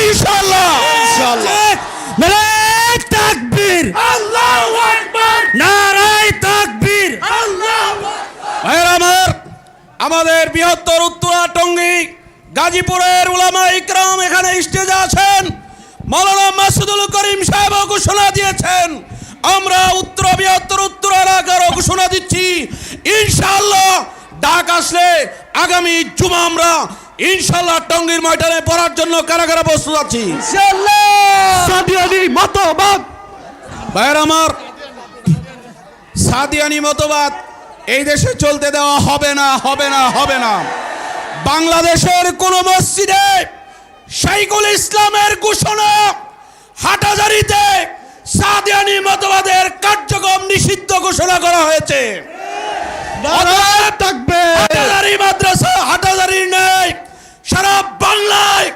ইনশাআল্লাহ ইনশাআল্লাহ। নারায়ে তাকবীর, আল্লাহু আকবার, নারায়ে তাকবীর। আল্লাহু ভাইয়ের আমার, আমাদের বৃহত্তর উত্তরা টঙ্গী গাজীপুরের উলামা ইকরাম এখানে স্টেজে আছেন। মাওলানা মাসুদুল করিম সাহেব ঘোষণা দিয়েছেন, আমরা বৃহত্তর উত্তর এলাকার ঘোষণা দিচ্ছি ইনশাআল্লাহ ডাক আসলে আগামী জুমা আমরা ইনশাআল্লাহ টঙ্গীর ময়দানে পড়ার জন্য কারা কারা প্রস্তুত আছি ইনশাআল্লাহ। সাদিয়ানি মতবাদ, ভাইয়ের আমার, সাদিয়ানি মতবাদ এই দেশে চলতে দেওয়া হবে না, হবে না, হবে না। বাংলাদেশের কোন মসজিদে শাইখুল ইসলামের ঘোষণা হাটহাজারীতে সাদিয়ানি মতবাদের কার্যক্রম নিষিদ্ধ ঘোষণা করা হয়েছে। নারায়ে তাকবীর, হাটহাজারী মাদ্রাসা হাটহাজারী নেই, সারা বাংলায়